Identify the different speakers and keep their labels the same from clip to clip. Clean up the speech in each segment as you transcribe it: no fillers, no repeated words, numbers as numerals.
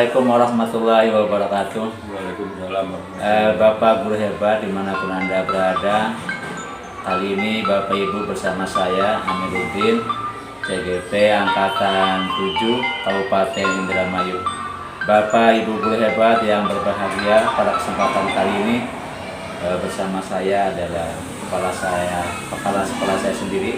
Speaker 1: Assalamualaikum warahmatullahi wabarakatuh.
Speaker 2: Waalaikumsalam.
Speaker 1: Bapak guru hebat dimanapun Anda berada. Kali ini Bapak Ibu bersama saya Amiruddin, CGP Angkatan 7 Kabupaten Indramayu. Bapak Ibu guru hebat yang berbahagia, pada kesempatan kali ini bersama saya adalah kepala sekolah saya sendiri,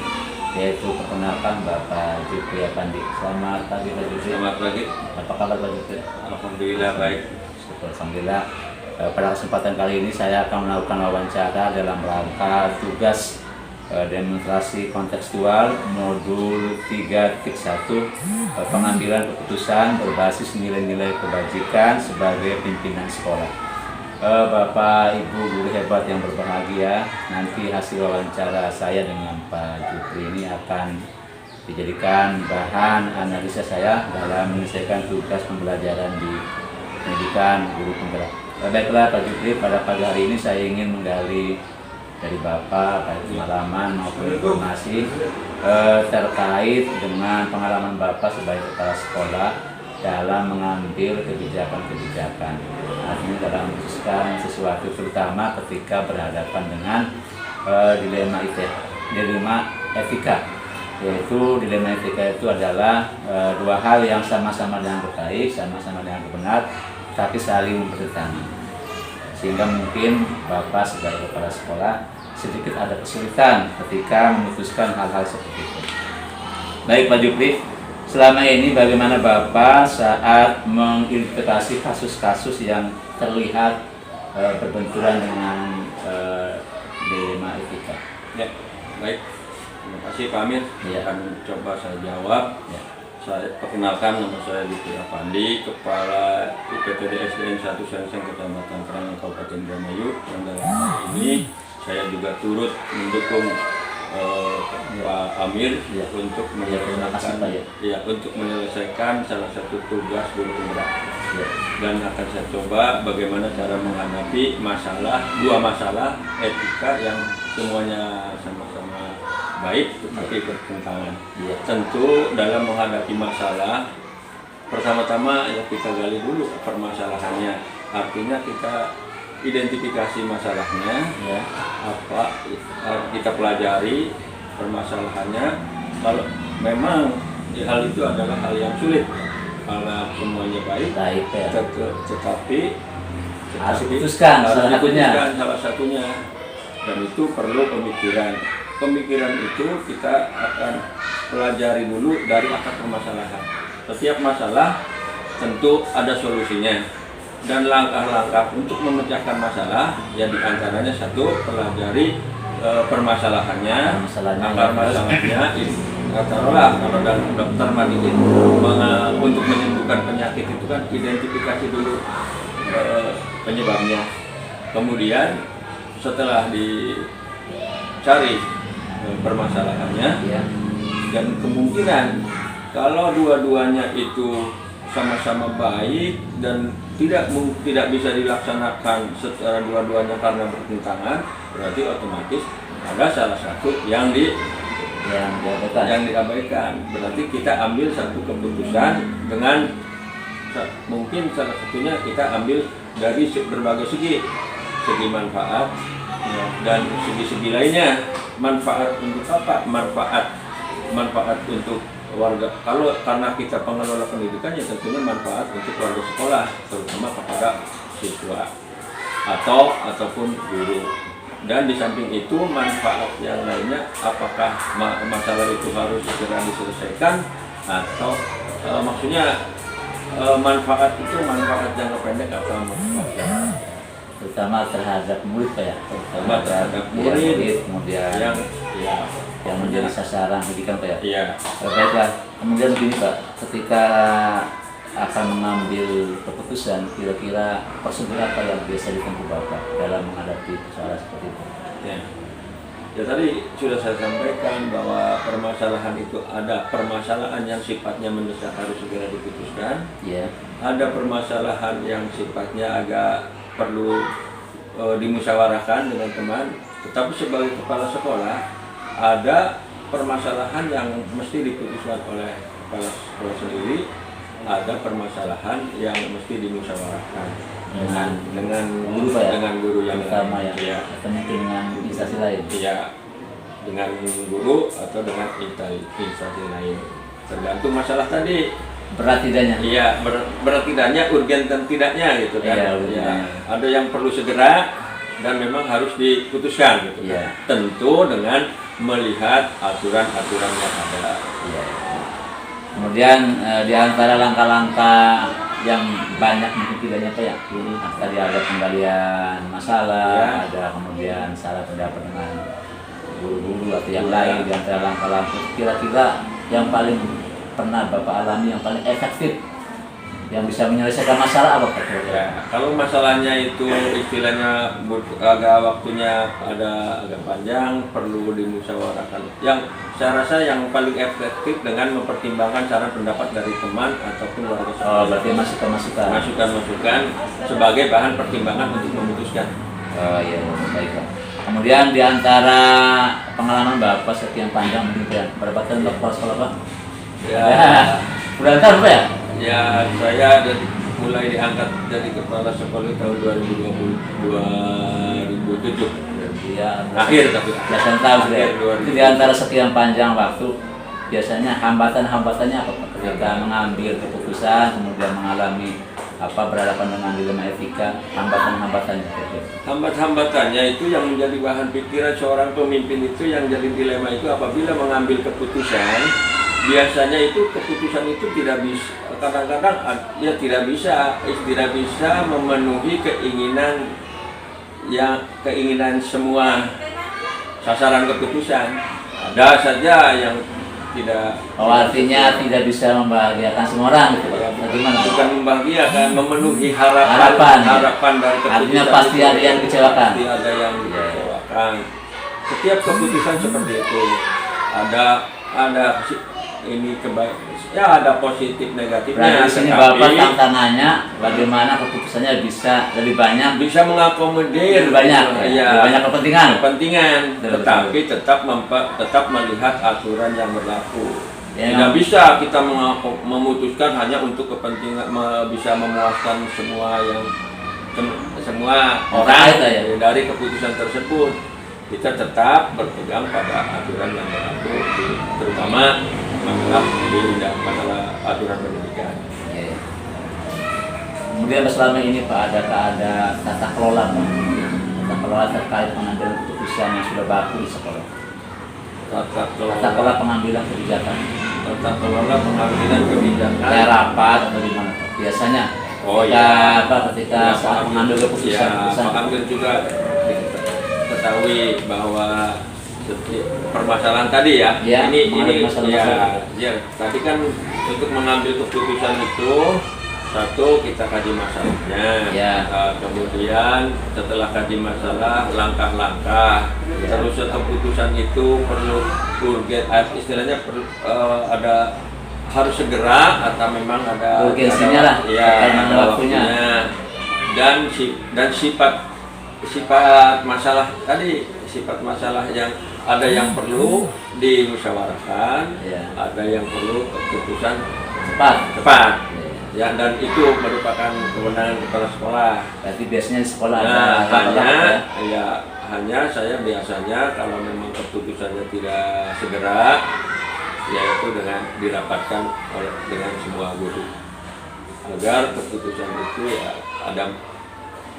Speaker 1: yaitu perkenalkan Bapak Jupri Apandi. Selamat pagi Pak Jupri.
Speaker 2: Selamat pagi.
Speaker 1: Apa kabar Pak Jupri?
Speaker 2: Alhamdulillah baik.
Speaker 1: Alhamdulillah. Pada kesempatan kali ini saya akan melakukan wawancara dalam rangka tugas demonstrasi kontekstual modul 3.1 pengambilan keputusan berbasis nilai-nilai kebajikan sebagai pimpinan sekolah. Bapak Ibu guru hebat yang berbahagia, nanti hasil wawancara saya dengan Pak Jupri ini akan dijadikan bahan analisa saya dalam menyelesaikan tugas pembelajaran di pendidikan guru penggerak. Baiklah Pak Jupri, pada pagi hari ini saya ingin menggali dari Bapak baik pengalaman maupun informasi terkait dengan pengalaman Bapak sebagai kepala sekolah dalam mengambil kebijakan-kebijakan, artinya dalam memutuskan sesuatu, terutama ketika berhadapan dengan dilema etika, yaitu dilema etika itu adalah dua hal yang sama-sama dianggap baik, sama-sama dianggap benar, tapi saling bertentangan, sehingga mungkin Bapak sebagai kepala sekolah sedikit ada kesulitan ketika memutuskan hal-hal seperti itu. Baik Pak Jupri, selama ini bagaimana Bapak saat mengidentifikasi kasus-kasus yang terlihat berbenturan dengan dilema etika?
Speaker 2: Ya, baik. Terima kasih Pak Amir.
Speaker 1: Ya.
Speaker 2: Akan coba saya jawab.
Speaker 1: Ya.
Speaker 2: Saya perkenalkan, nama saya Jupri Apandi, Kepala IPTD SDN 1 Sengseng Kecamatan Keranggan Kabupaten Indramayu. Yang dalam hal ini saya juga turut mendukung Pak Amir untuk menyelesaikan salah satu tugas guru penggerak, dan akan saya coba bagaimana cara menghadapi dua masalah etika yang semuanya sama-sama baik tetapi bertentangan. Tentu dalam menghadapi masalah, pertama-tama ya kita gali dulu permasalahannya, artinya kita identifikasi masalahnya, kita pelajari permasalahannya. Kalau memang hal itu adalah hal yang sulit, karena semuanya baik, tetapi
Speaker 1: harus diputuskan salah
Speaker 2: satunya, dan itu perlu pemikiran. Pemikiran itu kita akan pelajari dulu dari akar permasalahan. Setiap masalah tentu ada solusinya, dan langkah-langkah untuk memecahkan masalah ya diantaranya satu, pelajari permasalahannya, akar masalahnya. Taruhlah kalau dalam dokter medis untuk menyembuhkan penyakit itu kan identifikasi dulu penyebabnya, kemudian setelah dicari permasalahannya dan kemungkinan kalau dua-duanya itu sama-sama baik dan tidak bisa dilaksanakan secara dua-duanya karena bertentangan, berarti otomatis ada salah satu yang diabaikan. Berarti kita ambil satu keputusan dengan mungkin salah satunya kita ambil dari berbagai segi manfaat dan segi-segi lainnya. Manfaat untuk apa? Manfaat untuk warga. Karena kita pengelola pendidikan ya tentunya manfaat untuk warga sekolah, terutama kepada siswa ataupun guru. Dan di samping itu manfaat yang lainnya, apakah masalah itu harus segera diselesaikan atau maksudnya manfaat itu manfaat jangka pendek atau manfaat
Speaker 1: terutama terhadap murid
Speaker 2: terutama terhadap murid,
Speaker 1: kemudian yang menjadi sasaran pendidikan Pak
Speaker 2: ya.
Speaker 1: Baiklah, kemudian begini Pak, ketika akan mengambil keputusan, kira-kira prosedur apa yang biasa ditempuh Bapak dalam menghadapi persoalan seperti itu?
Speaker 2: Ya tadi sudah saya sampaikan bahwa permasalahan itu ada permasalahan yang sifatnya mendesak harus segera diputuskan. Ada permasalahan yang sifatnya agak perlu dimusyawarahkan dengan teman, tetapi sebagai kepala sekolah ada permasalahan yang mesti diputuskan oleh kepala sekolah sendiri, ada permasalahan yang mesti dimusyawarahkan dengan
Speaker 1: guru Pak ya?
Speaker 2: dengan guru yang
Speaker 1: Pertama ya,
Speaker 2: ya,
Speaker 1: atau mungkin dengan instansi lain.
Speaker 2: ya dengan guru atau dengan instansi lain, tergantung masalah tadi.
Speaker 1: Berat tidaknya?
Speaker 2: Iya, berat tidaknya, urgen dan tidaknya gitu kan.
Speaker 1: Iya,
Speaker 2: Ya, ada yang perlu segera dan memang harus diputuskan gitu
Speaker 1: Iya.
Speaker 2: kan. Tentu dengan melihat aturan-aturan yang ada.
Speaker 1: Iya. Kemudian di antara langkah-langkah yang banyak mungkin tidaknya Pak ya, tadi ada penggalian masalah,
Speaker 2: Ya.
Speaker 1: ada kemudian salah pendapat dengan guru-guru atau yang lain. Di antara langkah-langkah kira-kira yang paling pernah Bapak alami, yang paling efektif, yang bisa menyelesaikan masalah apa Pak?
Speaker 2: Ya, kalau masalahnya itu istilahnya agak waktunya agak panjang, perlu dimusyawarahkan. Yang saya rasa yang paling efektif dengan mempertimbangkan saran pendapat dari teman ataupun warga sekitar.
Speaker 1: Oh, berarti masukan-masukan.
Speaker 2: Masukan sebagai bahan pertimbangan untuk memutuskan.
Speaker 1: Oh iya, baik Pak. Kemudian di antara pengalaman Bapak sekian panjang mungkin ya, berapa tahun Bapak kepala sekolah Pak?
Speaker 2: Ya,
Speaker 1: Udah tahun Pak ya?
Speaker 2: ya saya mulai diangkat dari kepala sekolah tahun 2007.
Speaker 1: Ya,
Speaker 2: Akhir tapi
Speaker 1: belasan tahun ya.
Speaker 2: Akhir 2000.
Speaker 1: Itu di antara sekian panjang waktu, biasanya hambatan-hambatannya apa Pak? Ketika mengambil keputusan, kemudian mengalami berhadapan dengan dilema etika, hambatan-hambatannya.
Speaker 2: Hambat-hambatannya itu yang menjadi bahan pikiran seorang pemimpin itu, yang jadi dilema itu apabila mengambil keputusan, biasanya itu keputusan itu tidak bisa, kadang-kadang ya tidak bisa memenuhi keinginan semua sasaran keputusan. Ada saja yang tidak.
Speaker 1: Artinya tidak bisa membahagiakan semua orang gitu Pak. Bagaimana?
Speaker 2: Bukan membahagiakan, memenuhi harapan dari keputusan.
Speaker 1: Artinya pasti ada yang dikecewakan.
Speaker 2: Pasti ada yang dikecewakan. Setiap keputusan seperti itu ada ini ada positif negatifnya.
Speaker 1: Berarti di sini Bapak tantangannya bagaimana keputusannya bisa lebih banyak,
Speaker 2: bisa mengakomodir
Speaker 1: lebih banyak, lebih banyak kepentingan.
Speaker 2: Tetapi tetap melihat aturan yang berlaku.
Speaker 1: Ya,
Speaker 2: Tidak bisa kita memutuskan hanya untuk kepentingan bisa memuaskan semua orang
Speaker 1: ya.
Speaker 2: dari keputusan tersebut. Kita tetap berpegang pada aturan yang berlaku, terutama masalah aturan pendidikan.
Speaker 1: Ya. Kemudian selama ini Pak, ada tata kelola Pak? Tata kelola terkait pengambilan keputusan yang sudah baku di sekolah. Tata kelola pengambilan kebijakan.
Speaker 2: Tata kelola pengambilan kebijakan.
Speaker 1: Kayak rapat atau gimana Pak? Biasanya. Ketika saat mengambil keputusan.
Speaker 2: Pak Amir juga ketahui bahwa permasalahan tadi ya, ini tadi kan untuk mengambil keputusan itu, satu kita kaji masalahnya, kemudian setelah kaji masalah langkah-langkah, terus keputusan itu perlu urgen, istilahnya harus segera atau memang ada
Speaker 1: urgensinya lah,
Speaker 2: ada waktunya, dan sifat masalah tadi, sifat masalah yang ada yang perlu dimusyawarahkan, ada yang perlu keputusan cepat. Ya, dan itu merupakan kewenangan kepala sekolah.
Speaker 1: Berarti biasanya di sekolah
Speaker 2: hanya saya biasanya kalau memang keputusannya tidak segera, yaitu dengan dirapatkan dengan semua guru agar keputusan itu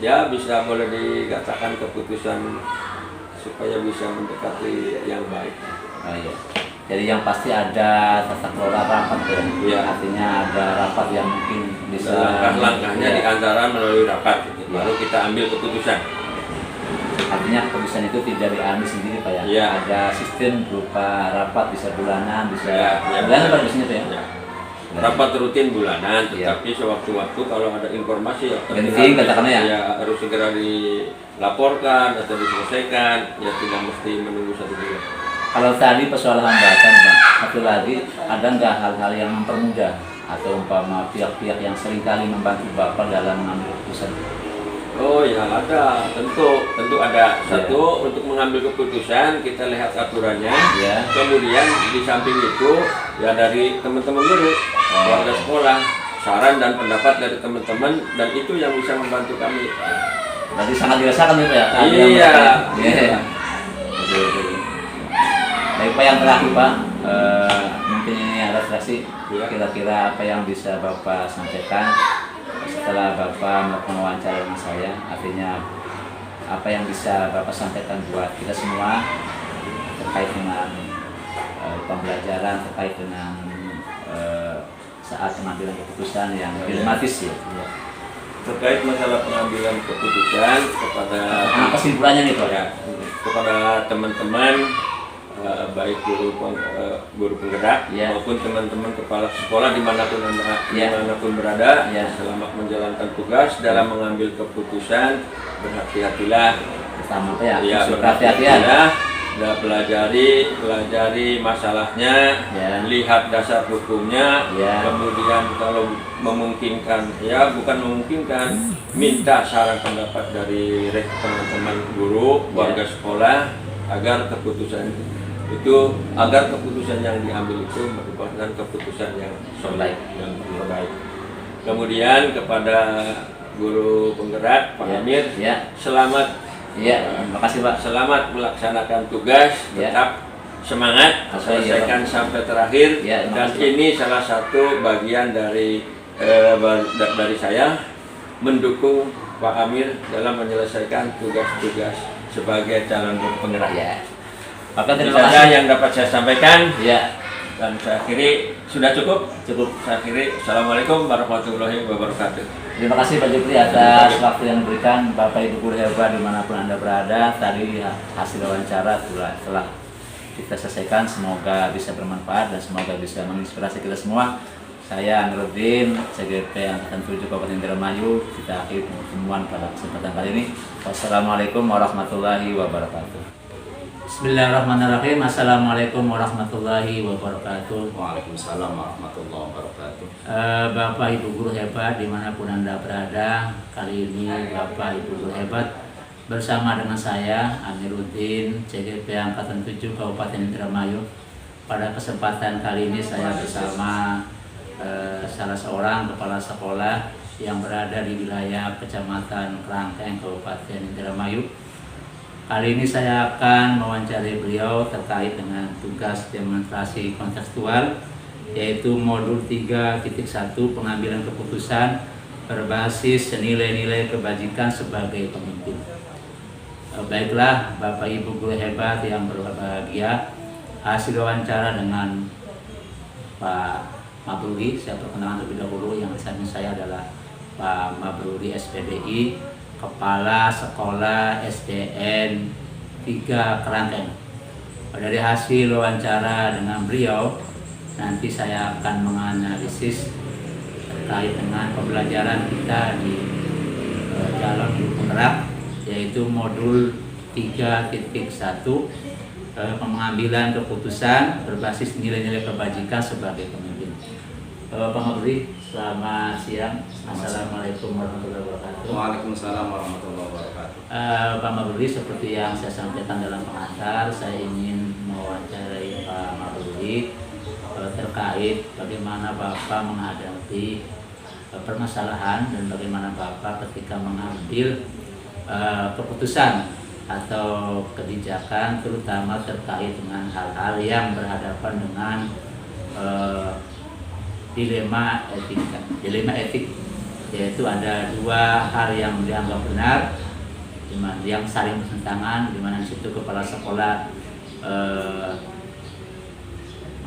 Speaker 2: bisa boleh dikatakan keputusan supaya bisa mendekati yang baik.
Speaker 1: Oh, iya. Jadi yang pasti ada tata kelola rapat ya. Artinya ada rapat yang mungkin bisa
Speaker 2: langkah-langkahnya di antara melalui rapat, baru kita ambil keputusan.
Speaker 1: Artinya keputusan itu tidak diambil sendiri Pak ya. Ada sistem berupa rapat, bisa bulanan, bisa bulanan Pak biasanya Pak ya.
Speaker 2: Rapat rutin bulanan, tetapi sewaktu-waktu kalau ada informasi
Speaker 1: penting katakannya
Speaker 2: harus segera dilaporkan atau diselesaikan, tidak mesti menunggu 1 bulan.
Speaker 1: Kalau tadi persoalan hambatan Pak, satu lagi ada nggak hal-hal yang mempermudah atau umpama pihak-pihak yang seringkali membantu Bapak dalam mengambil keputusan?
Speaker 2: Oh ya ada, tentu ada. Satu, untuk mengambil keputusan kita lihat aturannya. Kemudian di samping itu dari teman-teman guru, warga sekolah, saran dan pendapat dari teman-teman, dan itu yang bisa membantu kami.
Speaker 1: Berarti sangat dirasakan nih Pak ya?
Speaker 2: Iya.
Speaker 1: Iya. Betul. Baik Pak, yang terakhir Pak, mungkin ini ada refleksi.
Speaker 2: Iya.
Speaker 1: Kira-kira apa yang bisa Bapak sampaikan setelah Bapak melakukan wawancara dengan saya? Artinya apa yang bisa Bapak sampaikan buat kita semua terkait dengan pembelajaran, terkait dengan saat pengambilan keputusan yang dilematis ya.
Speaker 2: Terkait masalah pengambilan keputusan kepada
Speaker 1: Kesimpulannya nih Pak
Speaker 2: ya, kepada teman-teman baik guru penggerak
Speaker 1: Ya.
Speaker 2: maupun teman-teman kepala sekolah dimanapun
Speaker 1: Ya.
Speaker 2: dimanapun berada,
Speaker 1: Ya.
Speaker 2: selamat menjalankan tugas dalam mengambil keputusan, berhati-hatilah.
Speaker 1: Pertama Pak ya,
Speaker 2: Ya,
Speaker 1: berhati-hatian.
Speaker 2: dan pelajari masalahnya,
Speaker 1: Ya.
Speaker 2: lihat dasar hukumnya,
Speaker 1: Ya.
Speaker 2: kemudian kalau memungkinkan, ya bukan memungkinkan, minta saran pendapat dari teman-teman guru, warga sekolah, agar keputusan yang diambil itu merupakan keputusan yang
Speaker 1: Terbaik.
Speaker 2: yang terbaik. Kemudian kepada guru penggerak Pak
Speaker 1: Ya.
Speaker 2: Amir,
Speaker 1: Ya.
Speaker 2: selamat.
Speaker 1: Iya, terima kasih Pak.
Speaker 2: Selamat melaksanakan tugas,
Speaker 1: Ya.
Speaker 2: tetap semangat, selesaikan sampai terakhir.
Speaker 1: Ya, terima
Speaker 2: Dan
Speaker 1: kasih, Pak.
Speaker 2: ini salah satu bagian dari saya mendukung Pak Amir dalam menyelesaikan tugas-tugas sebagai calon guru penggerak.
Speaker 1: Ya. Bapak
Speaker 2: Itu
Speaker 1: terima
Speaker 2: saja
Speaker 1: kasih.
Speaker 2: yang dapat saya sampaikan,
Speaker 1: Ya,
Speaker 2: dan saya akhiri. Sudah cukup?
Speaker 1: cukup.
Speaker 2: Saya akhiri. Assalamualaikum warahmatullahi wabarakatuh.
Speaker 1: Terima kasih Pak Jupri atas waktu yang diberikan. Bapak Ibu guru hebat dimanapun Anda berada. Tadi hasil wawancara telah kita selesaikan. Semoga bisa bermanfaat dan semoga bisa menginspirasi kita semua. Saya Amiruddin, CGP Angkatan 7 Kabupaten Indramayu. Kita akhiri pertemuan pada kesempatan kali ini. Wassalamualaikum warahmatullahi wabarakatuh. Bismillahirrahmanirrahim. Assalamualaikum warahmatullahi wabarakatuh.
Speaker 3: Waalaikumsalam warahmatullahi wabarakatuh.
Speaker 1: Bapak Ibu guru hebat dimanapun Anda berada, kali ini Bapak Ibu guru hebat bersama dengan saya Amiruddin, CGP Angkatan 7 Kabupaten Indramayu. Pada kesempatan kali ini saya bersama salah seorang kepala sekolah yang berada di wilayah Kecamatan Kerangkeng, Kabupaten Indramayu. Kali ini saya akan mewawancarai beliau terkait dengan tugas demonstrasi kontekstual, yaitu modul 3.1 pengambilan keputusan berbasis nilai-nilai kebajikan sebagai pemimpin. Baiklah Bapak Ibu guru hebat yang berbahagia, hasil wawancara dengan Pak Mabruri, saya perkenalkan terlebih dahulu. Yang di samping saya adalah Pak Mabruri SPDI, Kepala Sekolah SDN 3 Kerangkeng. Dari hasil wawancara dengan beliau, nanti saya akan menganalisis terkait dengan pembelajaran kita di calon guru penggerak, yaitu modul 3.1 pengambilan keputusan berbasis nilai-nilai kebajikan sebagai pemimpin. Pak Mabruri, selamat siang. Assalamualaikum warahmatullahi wabarakatuh.
Speaker 3: Waalaikumsalam warahmatullahi wabarakatuh.
Speaker 1: Pak Mabruri, seperti yang saya sampaikan dalam pengantar, saya ingin mewawancarai Pak Mabruri terkait bagaimana Bapak menghadapi permasalahan dan bagaimana Bapak ketika mengambil keputusan atau kebijakan, terutama terkait dengan hal-hal yang berhadapan dengan dilema etik, yaitu ada dua hal yang dianggap benar, yang saling bertentangan, di mana di situ kepala sekolah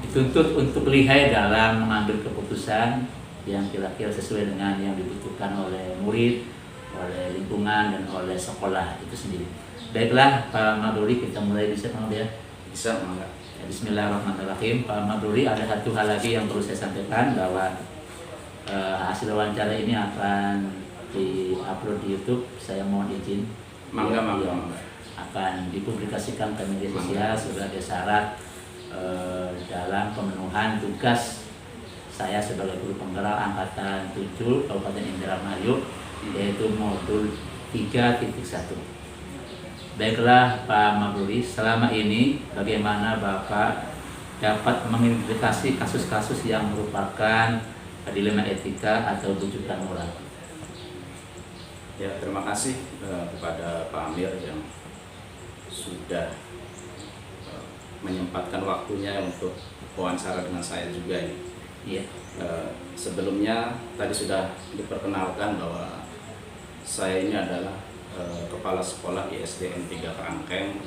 Speaker 1: dituntut untuk lihai dalam mengambil keputusan yang kira-kira sesuai dengan yang dibutuhkan oleh murid, oleh lingkungan, dan oleh sekolah itu sendiri. Baiklah Pak Mabruri, kita mulai bisa ya.
Speaker 3: Bisa enggak?
Speaker 1: Bismillahirrahmanirrahim. Pak Mabruri, ada satu hal lagi yang perlu saya sampaikan, bahwa hasil wawancara ini akan di-upload di YouTube. Saya mohon izin
Speaker 3: Mangga.
Speaker 1: akan dipublikasikan ke media sosial sebagai syarat dalam pemenuhan tugas saya sebagai guru penggerak Angkatan 7 Kabupaten Indramayu, yaitu modul 3.1. Baiklah Pak Mabruri, selama ini bagaimana Bapak dapat mengidentifikasi kasus-kasus yang merupakan dilema etika atau bujukan moral.
Speaker 3: Ya, terima kasih kepada Pak Amir yang sudah menyempatkan waktunya untuk wawancara dengan saya juga ini.
Speaker 1: Iya.
Speaker 3: Sebelumnya tadi sudah diperkenalkan bahwa saya ini adalah kepala sekolah ISDN 3 Kerangkeng.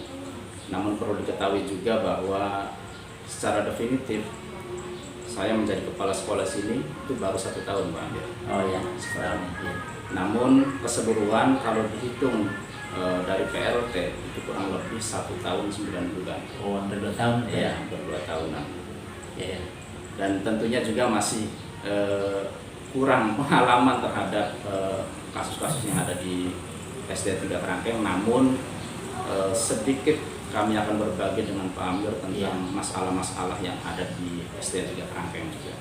Speaker 3: Namun perlu diketahui juga bahwa secara definitif saya menjadi kepala sekolah sini itu baru 1 tahun, Pak Amir.
Speaker 1: Oh ya, sekarang ya.
Speaker 3: Namun keseluruhan kalau dihitung dari PLT itu kurang lebih 1 tahun 9 bulan.
Speaker 1: Oh, hampir 2 tahun
Speaker 3: Ya,
Speaker 1: ya.
Speaker 3: hampir 2 tahunan.
Speaker 1: Ya.
Speaker 3: Dan tentunya juga masih kurang pengalaman terhadap kasus-kasus yang ada di SD 3 Kerangkeng. Namun sedikit kami akan berbagi dengan Pak Amir tentang masalah-masalah yang ada di SD 3 Kerangkeng juga.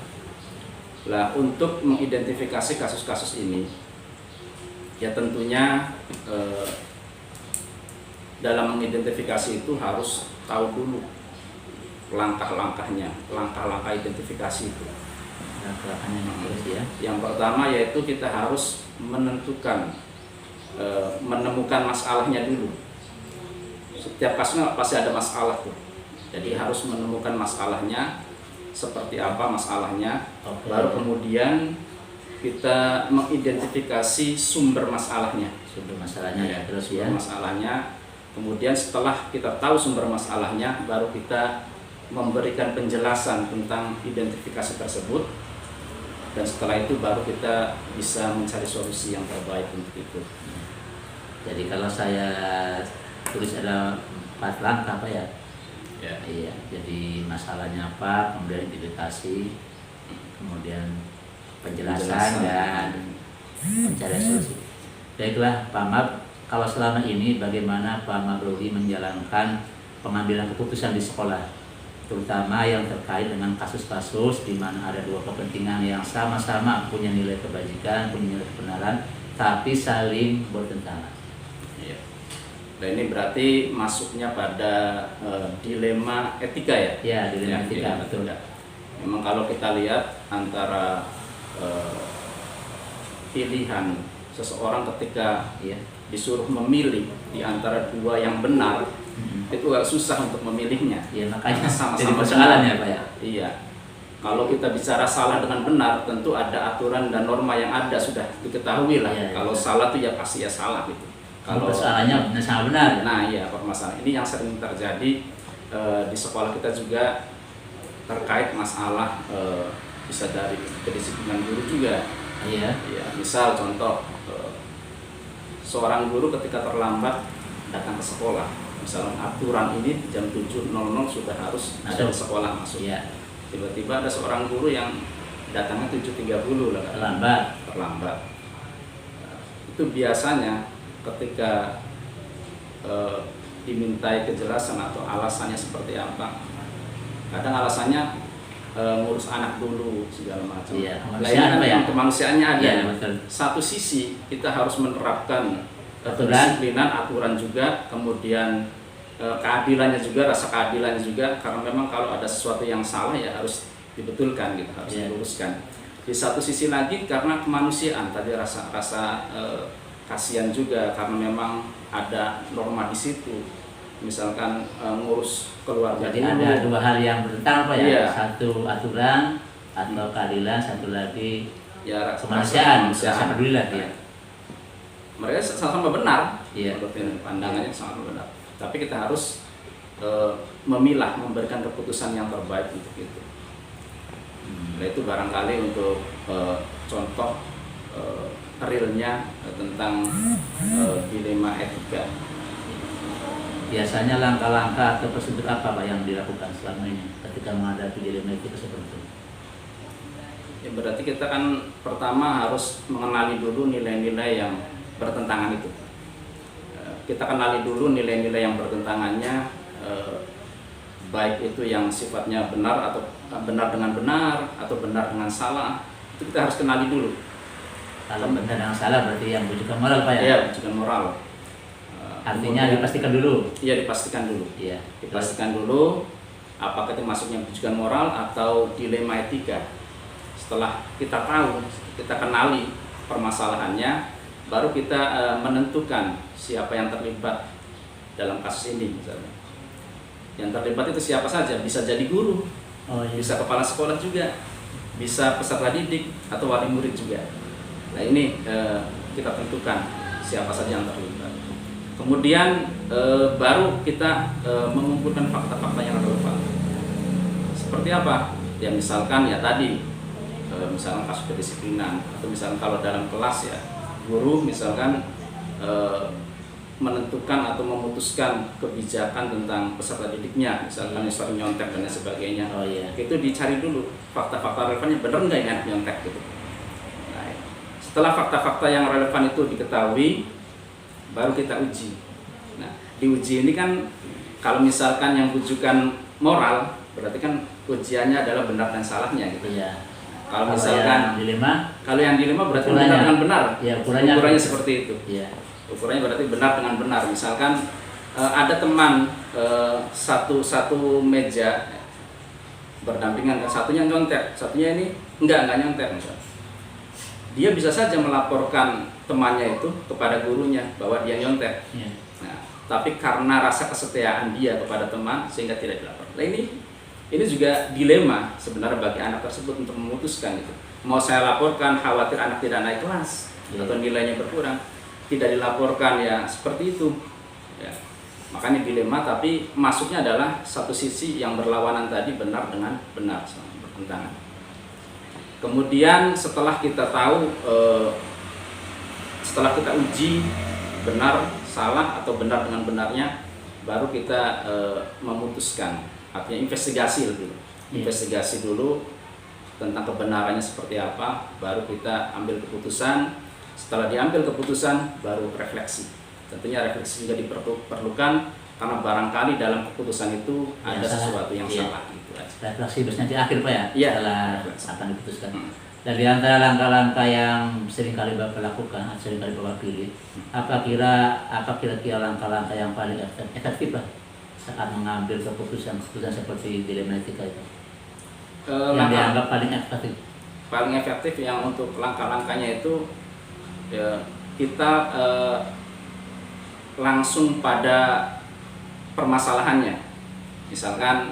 Speaker 3: Nah, untuk mengidentifikasi kasus-kasus ini, ya tentunya dalam mengidentifikasi itu harus tahu dulu langkah-langkahnya, langkah-langkah identifikasi itu.
Speaker 1: Langkahnya terus ya.
Speaker 3: Yang pertama yaitu kita harus menentukan, menemukan masalahnya dulu. Setiap kasus pasti ada masalah tuh. Jadi harus menemukan masalahnya, seperti apa masalahnya,
Speaker 1: Oke.
Speaker 3: baru kemudian kita mengidentifikasi sumber masalahnya.
Speaker 1: Sumber masalahnya ya, terus ya.
Speaker 3: Sumber masalahnya. Kemudian setelah kita tahu sumber masalahnya, baru kita memberikan penjelasan tentang identifikasi tersebut. Dan setelah itu baru kita bisa mencari solusi yang terbaik untuk itu.
Speaker 1: Jadi kalau saya tulis ada 4 langkah Pak ya.
Speaker 3: Ya.
Speaker 1: Iya, jadi masalahnya apa, kemudian identifikasi, kemudian penjelasan dan mencari solusi. Baiklah Pak Mab, kalau selama ini bagaimana Pak Mabruri menjalankan pengambilan keputusan di sekolah, terutama yang terkait dengan kasus-kasus di mana ada 2 kepentingan yang sama-sama punya nilai kebajikan, punya nilai kebenaran, tapi saling bertentangan.
Speaker 3: Iya. Dan ini berarti masuknya pada dilema etika ya?
Speaker 1: Ya, dilema
Speaker 3: Ya,
Speaker 1: etika, betul.
Speaker 3: etika. Memang kalau kita lihat antara pilihan seseorang ketika
Speaker 1: Iya.
Speaker 3: disuruh memilih di antara 2 yang benar, itu agak susah untuk memilihnya.
Speaker 1: Ya, makanya
Speaker 3: Sama-sama
Speaker 1: jadi persoalan
Speaker 3: benar.
Speaker 1: ya Pak ya.
Speaker 3: Iya. Kalau kita bicara salah dengan benar, tentu ada aturan dan norma yang ada sudah diketahui lah.
Speaker 1: Iya,
Speaker 3: Kalau
Speaker 1: iya.
Speaker 3: salah itu ya pasti ya salah gitu.
Speaker 1: Kalau persoalannya benar sama benar.
Speaker 3: Nah iya, permasalahan ini yang sering terjadi di sekolah kita juga terkait masalah bisa dari kedisiplinan guru juga.
Speaker 1: Iya.
Speaker 3: Ya, misal contoh seorang guru ketika terlambat datang ke sekolah, misalnya aturan ini jam 7.00 sudah harus ada di sekolah masuk.
Speaker 1: Iya.
Speaker 3: Tiba-tiba ada seorang guru yang datangnya 7.30 lah, terlambat. Itu biasanya ketika dimintai kejelasan atau alasannya seperti apa, kadang alasannya ngurus anak dulu segala macam.
Speaker 1: Iya,
Speaker 3: Lainnya
Speaker 1: apa ya?
Speaker 3: kemanusiaannya ada.
Speaker 1: Iya, betul.
Speaker 3: Satu sisi kita harus menerapkan
Speaker 1: Aturan.
Speaker 3: kedisiplinan, aturan juga, kemudian keadilannya juga, rasa keadilannya juga, karena memang kalau ada sesuatu yang salah ya harus dibetulkan gitu, harus
Speaker 1: Iya.
Speaker 3: diluruskan. Di satu sisi lagi karena kemanusiaan tadi rasa kasihan juga karena memang ada norma di situ, misalkan ngurus keluarga.
Speaker 1: Jadi
Speaker 3: dulu.
Speaker 1: ada 2 hal yang bertentangan Pak ya.
Speaker 3: Iya.
Speaker 1: Satu aturan atau keadilan, satu lagi
Speaker 3: Ya,
Speaker 1: kemanusiaan, rasa peduli lah ya.
Speaker 3: Mereka sama-sama benar,
Speaker 1: Iya.
Speaker 3: menurut ini, pandangannya sama-sama benar. Tapi kita harus memilah, memberikan keputusan yang terbaik untuk itu. Nah, itu barangkali untuk contoh realnya tentang dilema etika.
Speaker 1: Biasanya langkah-langkah atau prosedur apa Pak yang dilakukan selama ini ketika menghadapi dilema etika seperti itu?
Speaker 3: Ya, berarti kita kan pertama harus mengenali dulu nilai-nilai yang bertentangan itu. Kita kenali dulu nilai-nilai yang bertentangannya, baik itu yang sifatnya benar atau benar dengan benar atau benar dengan salah, itu kita harus kenali dulu.
Speaker 1: Kalau benar dengan salah berarti yang bujukan moral Pak ya?
Speaker 3: Ya, bukan moral.
Speaker 1: Artinya
Speaker 3: Kemudian-
Speaker 1: dipastikan dulu.
Speaker 3: Iya, dipastikan dulu.
Speaker 1: Iya.
Speaker 3: Dipastikan dulu apakah itu masuknya bujukan moral atau dilema etika. setelah kita tahu, kita kenali permasalahannya, baru kita menentukan siapa yang terlibat dalam kasus ini misalnya. Yang terlibat itu siapa saja, bisa jadi guru, bisa kepala sekolah juga, bisa peserta didik atau wali murid juga. Nah ini kita tentukan siapa saja yang terlibat. Kemudian baru kita mengumpulkan fakta-fakta yang relevan. Seperti apa? Ya misalkan ya tadi, misalkan kasus kedisiplinan, atau misalkan kalau dalam kelas ya guru misalkan menentukan atau memutuskan kebijakan tentang peserta didiknya, misalkan yang sering nyontek dan lain sebagainya. Itu dicari dulu fakta-fakta relevannya, benar nggak ini anak nyontek gitu. Nah, setelah fakta-fakta yang relevan itu diketahui, baru kita uji. Nah, diuji ini kan kalau misalkan yang rujukan moral, berarti kan ujiannya adalah benar dan salahnya gitu.
Speaker 4: Iya.
Speaker 3: Kalau misalkan
Speaker 4: kalau yang dilema
Speaker 3: berarti benar dengan benar.
Speaker 4: Ya,
Speaker 3: ukurannya seperti itu.
Speaker 4: Iya.
Speaker 3: Ukurannya berarti benar dengan benar. Misalkan ada teman satu meja berdampingan, satunya nyontek, satunya ini enggak nyontek misalnya. Dia bisa saja melaporkan temannya itu kepada gurunya bahwa dia nyontek.
Speaker 4: Iya.
Speaker 3: Nah, tapi karena rasa kesetiaan dia kepada teman sehingga tidak dilaporkan. Nah, ini juga dilema sebenarnya bagi anak tersebut untuk memutuskan itu. Mau saya laporkan, khawatir anak tidak naik kelas atau nilainya berkurang. Tidak dilaporkan, ya seperti itu. Ya. Makanya dilema, tapi masuknya adalah satu sisi yang berlawanan tadi, benar dengan benar, bertentangan. Kemudian setelah kita tahu, setelah kita uji benar, salah atau benar dengan benarnya, baru kita memutuskan. Artinya investigasi dulu. Investigasi dulu tentang kebenarannya seperti apa, baru kita ambil keputusan. Setelah diambil keputusan, baru refleksi. Tentunya refleksi juga diperlukan karena barangkali dalam keputusan itu ada sesuatu yang salah. Gitu aja.
Speaker 4: Refleksi biasanya di akhir Pak ya,
Speaker 3: Iya.
Speaker 4: setelah akan diputuskan. Dan di antara langkah-langkah yang seringkali Bapak lakukan, seringkali Bapak pilih, apa kira-kira langkah-langkah yang paling efektif Pak saat mengambil keputusan seperti dilema etika itu? Yang dianggap paling efektif?
Speaker 3: Paling efektif yang untuk langkah-langkahnya itu ya, kita langsung pada permasalahannya. Misalkan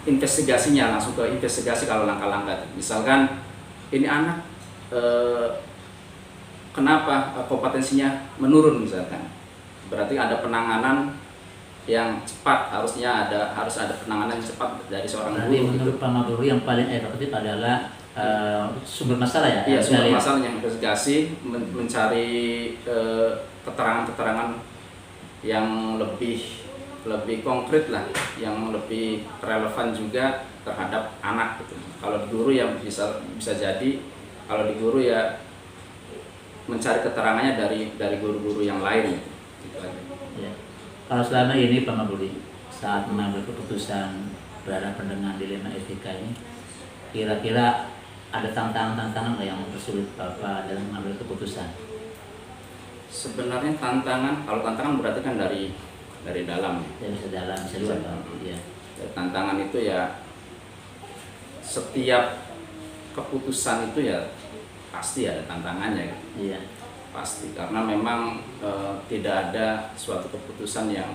Speaker 3: investigasinya, langsung ke investigasi kalau langkah-langkah. Misalkan ini anak kenapa kompetensinya menurun misalkan. Berarti ada penanganan yang cepat, harus ada penanganan yang cepat dari seorang
Speaker 4: Berarti
Speaker 3: guru.
Speaker 4: menurut Pak Guru yang paling efektif adalah sumber masalah ya?
Speaker 3: Iya, sumber masalahnya, investigasi, mencari keterangan-keterangan yang lebih konkret lah, yang lebih relevan juga terhadap anak gitu. Kalau di guru ya bisa jadi, kalau di guru ya mencari keterangannya dari guru-guru yang lain gitu aja.
Speaker 4: Ya. Kalau selama ini Pak Mabudi saat mengambil keputusan berhadapan dengan dilema etika ini, kira-kira ada tantangan-tantangan nggak yang mempersulit Bapak dalam mengambil keputusan?
Speaker 3: Sebenarnya kalau tantangan berarti kan dari dalam.
Speaker 4: Ya, bisa dalam, bisa luar Pak. Ya.
Speaker 3: Tantangan itu ya setiap keputusan itu ya pasti ada tantangannya.
Speaker 4: Iya.
Speaker 3: Pasti, karena memang tidak ada suatu keputusan yang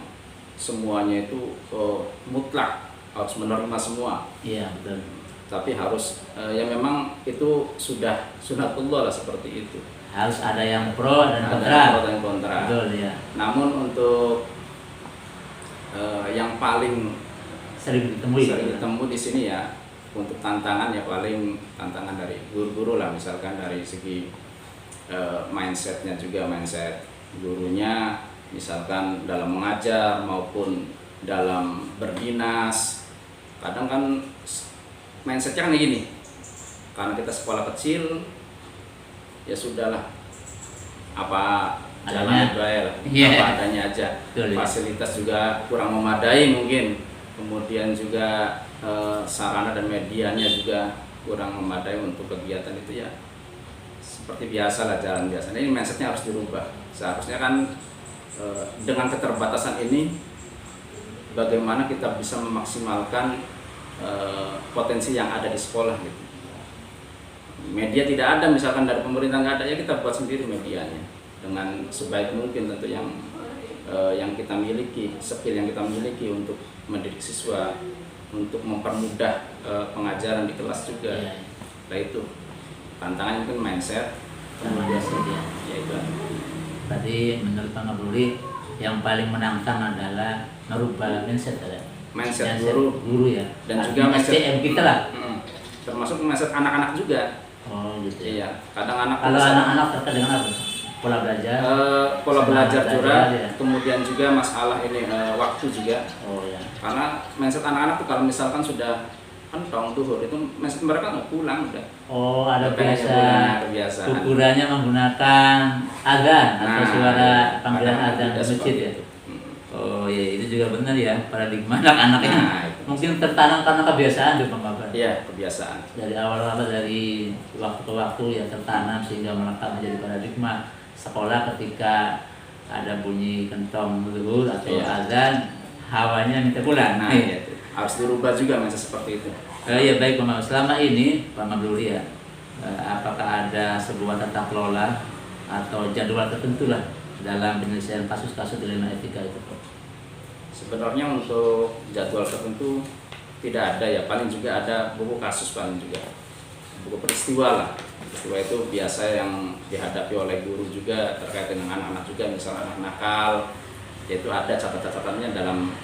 Speaker 3: semuanya itu mutlak harus menerima semua.
Speaker 4: Iya, betul.
Speaker 3: Tapi harus ya memang itu sudah sunatullah lah, seperti itu.
Speaker 4: Harus ada yang pro dan kontra.
Speaker 3: Ada pro dan kontra.
Speaker 4: Betul ya.
Speaker 3: Namun untuk yang paling
Speaker 4: Sering
Speaker 3: ditemu di sini ya, untuk tantangan ya paling tantangan dari guru-guru lah, misalkan dari segi mindsetnya juga, mindset gurunya misalkan dalam mengajar maupun dalam berdinas. Kadang kan mindsetnya kan gini, karena kita sekolah kecil ya sudahlah, apa jalan lah, apa adanya aja.
Speaker 4: Betul,
Speaker 3: fasilitas juga kurang memadai mungkin, kemudian juga sarana dan medianya juga kurang memadai untuk kegiatan itu ya. Seperti biasa lah, jalan biasa. Ini mindsetnya harus dirubah. Seharusnya kan dengan keterbatasan ini, bagaimana kita bisa memaksimalkan potensi yang ada di sekolah gitu. Media tidak ada, misalkan dari pemerintah nggak ada, ya kita buat sendiri medianya dengan sebaik mungkin tentu yang kita miliki, skill yang kita miliki untuk mendidik siswa, untuk mempermudah pengajaran di kelas juga. Nah itu tantangannya mungkin mindset,
Speaker 4: Kemudian ya.
Speaker 3: ya itu.
Speaker 4: Tadi menurut Pak Mabruri yang paling menantang adalah merubah mindset ya.
Speaker 3: Mindset guru
Speaker 4: ya.
Speaker 3: dan
Speaker 4: Artinya
Speaker 3: juga mindset
Speaker 4: SDM kita lah.
Speaker 3: Termasuk mindset anak-anak juga.
Speaker 4: Oh gitu ya.
Speaker 3: Iya, kadang anak
Speaker 4: Kalau anak-anak terkait dengan apa? Pola belajar.
Speaker 3: Pola belajar juga,
Speaker 4: ya.
Speaker 3: kemudian juga masalah ini waktu juga.
Speaker 4: Oh ya.
Speaker 3: Karena mindset anak-anak tuh kalau misalkan sudah kan tahun duhur itu mindset mereka nggak pulang udah.
Speaker 4: Oh ada
Speaker 3: Pengennya
Speaker 4: biasa.
Speaker 3: pulang, kebiasaan.
Speaker 4: Ukurannya menggunakan azan atau
Speaker 3: Nah,
Speaker 4: suara panggilan
Speaker 3: kadang
Speaker 4: azan di
Speaker 3: ada
Speaker 4: masjid
Speaker 3: seperti
Speaker 4: ya.
Speaker 3: itu.
Speaker 4: Oh iya itu juga benar ya paradigma anak-anaknya.
Speaker 3: Nah, itu.
Speaker 4: Mungkin tertanam karena kebiasaan tuh Bang Bapak.
Speaker 3: Iya, kebiasaan.
Speaker 4: Dari awal-awal dari waktu ke waktu ya tertanam sehingga melekat menjadi paradigma sekolah ketika ada bunyi kentong zuhur atau
Speaker 3: Iya.
Speaker 4: azan hawanya minta pulang.
Speaker 3: Nah, itu. Harus dirubah juga mindset seperti itu.
Speaker 4: Ya baik Pak Mabruri. Selama ini Pak Mabruri ya, apakah ada sebuah tata kelola atau jadwal tertentu lah dalam penyelesaian kasus-kasus dilema etika itu Pak?
Speaker 3: Sebenarnya untuk jadwal tertentu tidak ada ya, paling juga ada buku kasus, paling juga buku peristiwa lah. Peristiwa itu biasa yang dihadapi oleh guru juga terkait dengan anak-anak juga, misalnya anak nakal, yaitu ada catatan-catatannya dalam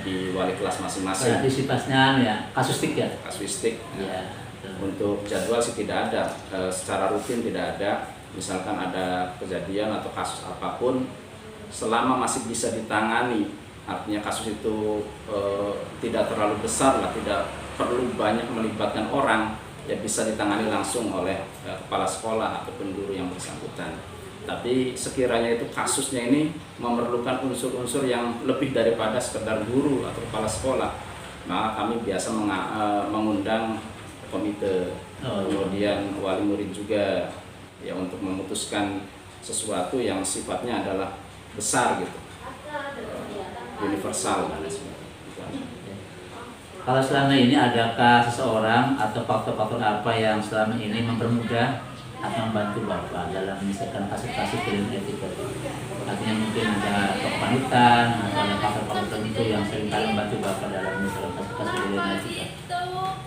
Speaker 3: di wali kelas masing-masing.
Speaker 4: Antisipasinya ya, kasustik ya?
Speaker 3: Kasuistik.
Speaker 4: Ya.
Speaker 3: Untuk jadwal sih tidak ada, secara rutin tidak ada. Misalkan ada kejadian atau kasus apapun, selama masih bisa ditangani, artinya kasus itu tidak terlalu besar lah, tidak perlu banyak melibatkan orang, ya bisa ditangani langsung oleh kepala sekolah ataupun guru yang bersangkutan. Tapi sekiranya itu kasusnya ini memerlukan unsur-unsur yang lebih daripada sekedar guru atau kepala sekolah, maka kami biasa mengundang komite, kemudian wali murid juga, ya untuk memutuskan sesuatu yang sifatnya adalah besar gitu, universal dan sebagainya.
Speaker 4: Kalau selama ini adakah seseorang atau faktor-faktor apa yang selama ini mempermudah atau membantu Bapak dalam menyelesaikan kasus-kasus dilema etika? Artinya mungkin ada panutan atau ada faktor-faktor tertentu yang seringkali membantu Bapak dalam menyelesaikan kasus-kasus dilema etika?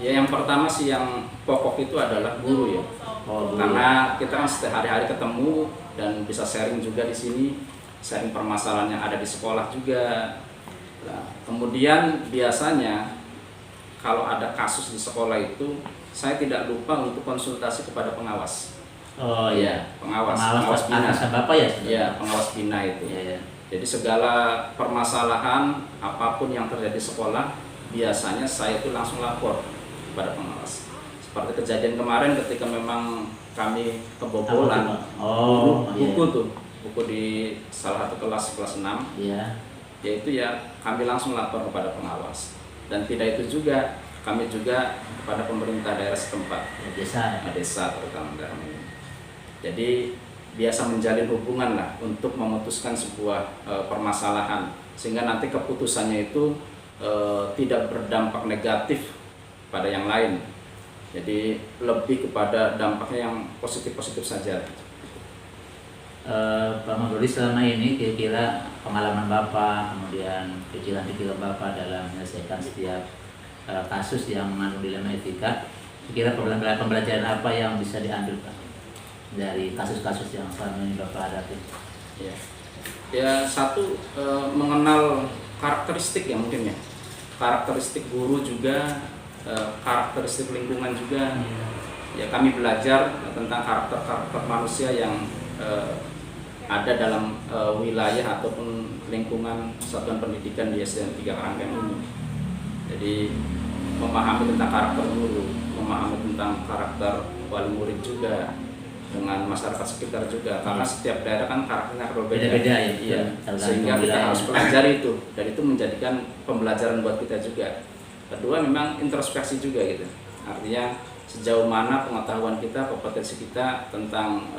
Speaker 3: Ya yang pertama sih yang pokok itu adalah guru ya.
Speaker 4: Oh, guru.
Speaker 3: Karena kita kan setiap hari-hari ketemu dan bisa sharing juga di sini, sharing permasalahan yang ada di sekolah juga. Nah, kemudian biasanya kalau ada kasus di sekolah itu, saya tidak lupa untuk konsultasi kepada pengawas.
Speaker 4: Oh iya,
Speaker 3: pengawas bina.
Speaker 4: Atasan Bapak ya?
Speaker 3: Iya, pengawas bina itu.
Speaker 4: Iya.
Speaker 3: Jadi segala permasalahan apapun yang terjadi di sekolah, biasanya saya itu langsung lapor kepada pengawas. Seperti kejadian kemarin ketika memang kami kebobolan buku tuh, buku di salah satu kelas 6.
Speaker 4: Iya.
Speaker 3: Yaitu ya kami langsung lapor kepada pengawas. Dan tidak itu juga, kami juga kepada pemerintah daerah setempat, desa terutama daerah ini. Jadi biasa menjalin hubungan lah untuk memutuskan sebuah permasalahan, sehingga nanti keputusannya itu tidak berdampak negatif pada yang lain. Jadi lebih kepada dampaknya yang positif-positif saja.
Speaker 4: Pak Mabruri, selama ini kira-kira pengalaman Bapak, kemudian pikiran-pikiran Bapak dalam menyelesaikan setiap kasus yang mengandung dilema etika, kira pembelajaran apa yang bisa diambil Pak dari kasus-kasus yang selama ini Bapak hadapi?
Speaker 3: Ya satu, mengenal karakteristik ya mungkin ya, karakteristik guru juga, karakteristik lingkungan juga. Ya kami belajar tentang karakter manusia yang ada dalam wilayah ataupun lingkungan satuan pendidikan di SDN 3 Karangkeng ini. Jadi memahami tentang karakter guru, memahami tentang karakter wali murid juga, dengan masyarakat sekitar juga, karena setiap daerah kan karakternya berbeda.
Speaker 4: Beda-beda ya.
Speaker 3: Iya. Sehingga kita harus pelajari itu, dan itu menjadikan pembelajaran buat kita juga. Kedua memang introspeksi juga gitu. Artinya sejauh mana pengetahuan kita, kompetensi kita tentang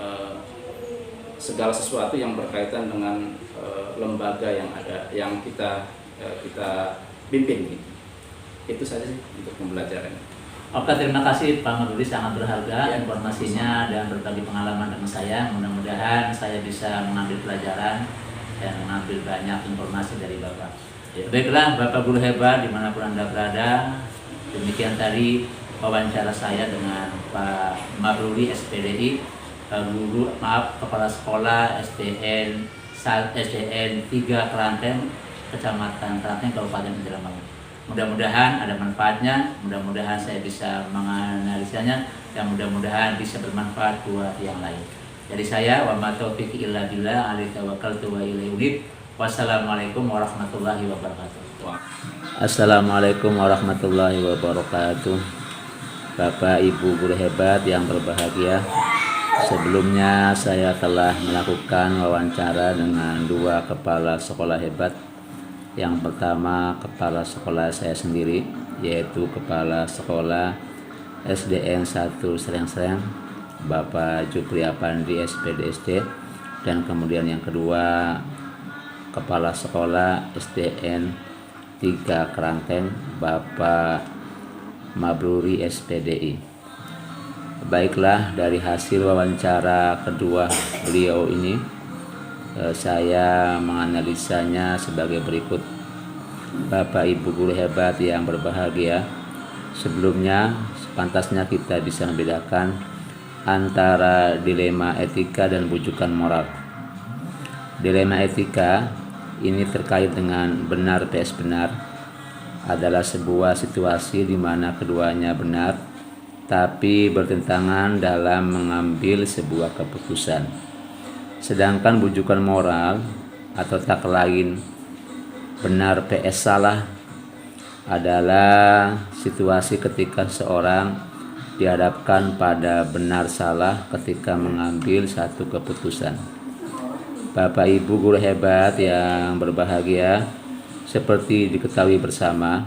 Speaker 3: segala sesuatu yang berkaitan dengan lembaga yang ada, yang kita pimpin gitu. Itu saja sih untuk pembelajaran.
Speaker 4: Oke, terima kasih Pak Mabruri, sangat berharga
Speaker 3: Ya.
Speaker 4: informasinya dan berbagi pengalaman dengan saya. Mudah-mudahan saya bisa mengambil pelajaran dan mengambil banyak informasi dari Bapak.
Speaker 3: Ya.
Speaker 4: Baiklah Bapak Guru hebat dimanapun Anda berada, demikian tadi wawancara saya dengan Pak Mabruri SPDI, Kepala Sekolah SDN 3 Kerangkeng, Kecamatan Kerangkeng, Kabupaten Indramayu. Mudah-mudahan ada manfaatnya, mudah-mudahan saya bisa menganalisanya, dan mudah-mudahan bisa bermanfaat buat yang lain. Jadi saya wa ma taufiqi illa billah, alaihi tawakkaltu wa ilaihi unib. Wassalamualaikum warahmatullahi wabarakatuh. Assalamualaikum warahmatullahi wabarakatuh. Bapak Ibu guru hebat yang berbahagia, sebelumnya saya telah melakukan wawancara dengan 2 kepala sekolah hebat. Yang pertama kepala sekolah saya sendiri, yaitu Kepala Sekolah SDN 1 Sreng-Sreng, Bapak Jupri Apandi SPDSD, dan kemudian yang kedua Kepala Sekolah SDN 3 Kerangkeng, Bapak Mabruri SPDI. Baiklah, dari hasil wawancara kedua beliau ini, saya menganalisanya sebagai berikut. Bapak Ibu guru hebat yang berbahagia, sebelumnya sepantasnya kita bisa membedakan antara dilema etika dan bujukan moral. Dilema etika ini terkait dengan benar vs benar, adalah sebuah situasi di mana keduanya benar tapi bertentangan dalam mengambil sebuah keputusan. Sedangkan bujukan moral atau tak lain benar vs salah adalah situasi ketika seorang dihadapkan pada benar salah ketika mengambil satu keputusan. Bapak Ibu guru hebat yang berbahagia, seperti diketahui bersama,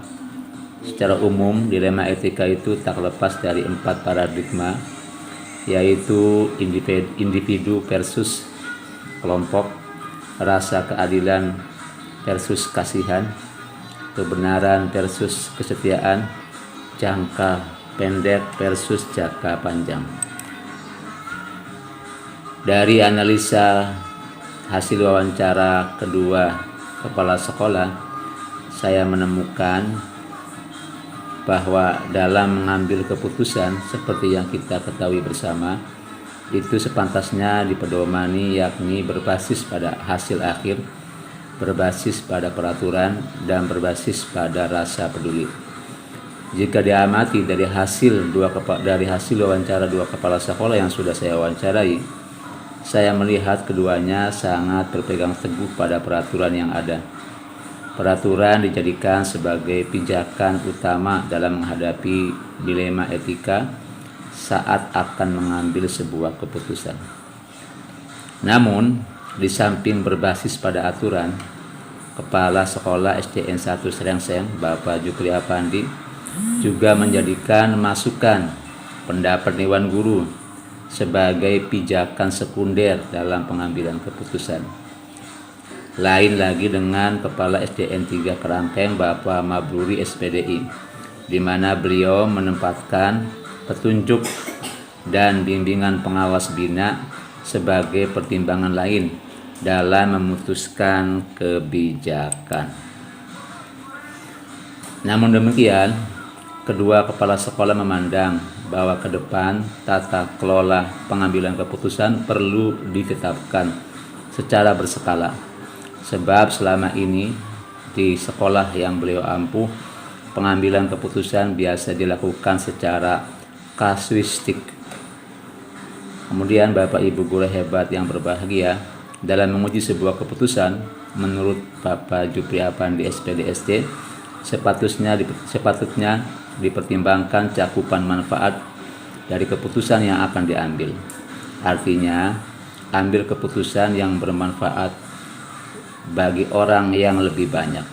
Speaker 4: secara umum dilema etika itu tak lepas dari 4 paradigma, yaitu individu versus kelompok, rasa keadilan versus kasihan, kebenaran versus kesetiaan, jangka pendek versus jangka panjang. Dari analisa hasil wawancara kedua kepala sekolah, saya menemukan bahwa dalam mengambil keputusan seperti yang kita ketahui bersama, itu sepantasnya dipedomani, yakni berbasis pada hasil akhir, berbasis pada peraturan, dan berbasis pada rasa peduli. Jika diamati dari hasil wawancara 2 kepala sekolah yang sudah saya wawancarai, saya melihat keduanya sangat berpegang teguh pada peraturan yang ada. Peraturan dijadikan sebagai pijakan utama dalam menghadapi dilema etika saat akan mengambil sebuah keputusan. Namun, di samping berbasis pada aturan, Kepala Sekolah SDN 1 Sreng-Sreng, Bapak Jupri Apandi, juga menjadikan masukan pendapat Dewan Guru sebagai pijakan sekunder dalam pengambilan keputusan. Lain lagi dengan Kepala SDN 3 Kerangkeng, Bapak Mabruri SPDI, di mana beliau menempatkan petunjuk dan bimbingan pengawas bina sebagai pertimbangan lain dalam memutuskan kebijakan. Namun demikian, kedua kepala sekolah memandang bahwa ke depan tata kelola pengambilan keputusan perlu ditetapkan secara berskala, sebab selama ini di sekolah yang beliau ampuh, pengambilan keputusan biasa dilakukan secara kasuistik. Kemudian Bapak Ibu guru hebat yang berbahagia, dalam menguji sebuah keputusan, menurut Bapak Jupri Apandi SPDSD, sepatutnya dipertimbangkan cakupan manfaat dari keputusan yang akan diambil. Artinya, ambil keputusan yang bermanfaat bagi orang yang lebih banyak.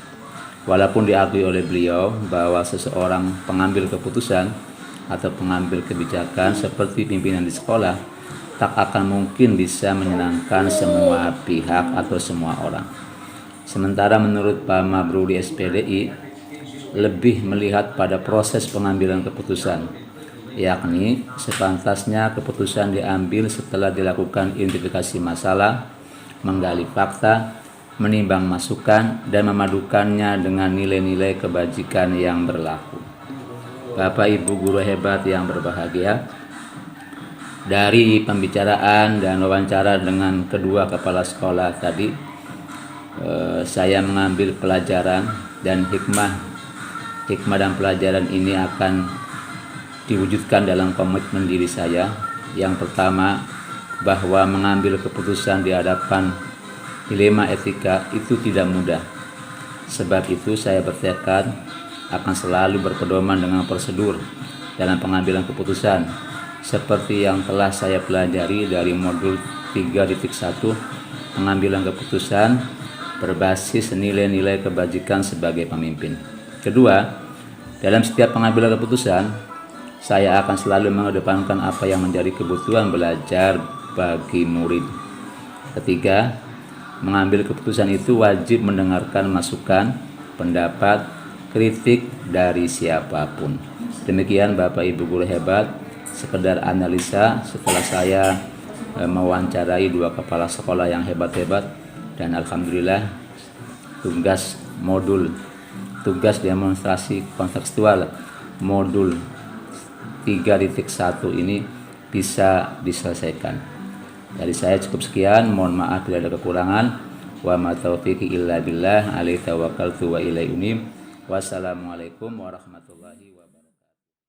Speaker 4: Walaupun diakui oleh beliau bahwa seseorang pengambil keputusan atau pengambil kebijakan seperti pimpinan di sekolah tak akan mungkin bisa menyenangkan semua pihak atau semua orang. Sementara menurut Pak Mabruri SPDI,
Speaker 1: lebih melihat pada proses pengambilan keputusan, yakni sepantasnya keputusan diambil setelah dilakukan identifikasi masalah, menggali fakta, menimbang masukan, dan memadukannya dengan nilai-nilai kebajikan yang berlaku. Bapak Ibu guru hebat yang berbahagia, dari pembicaraan dan wawancara dengan kedua kepala sekolah tadi, saya mengambil pelajaran dan hikmah dan pelajaran ini akan diwujudkan dalam komitmen diri saya. Yang pertama, bahwa mengambil keputusan di hadapan dilema etika itu tidak mudah. Sebab itu saya bertekad akan selalu berpedoman dengan prosedur dalam pengambilan keputusan, seperti yang telah saya pelajari dari modul 3.1 pengambilan keputusan berbasis nilai-nilai kebajikan sebagai pemimpin. Kedua, dalam setiap pengambilan keputusan, saya akan selalu mengedepankan apa yang menjadi kebutuhan belajar bagi murid. Ketiga, mengambil keputusan itu wajib mendengarkan masukan, pendapat, kritik dari siapapun. Demikian Bapak Ibu guru hebat, sekedar analisa setelah saya mewawancarai dua kepala sekolah yang hebat-hebat, dan alhamdulillah tugas demonstrasi kontekstual modul 3.1 ini bisa diselesaikan. Dari saya cukup sekian, mohon maaf bila ada kekurangan. Wa ma taufiqi illa billah, alaihi tawakkaltu wa ilaihi unib. Wassalamualaikum warahmatullahi wabarakatuh.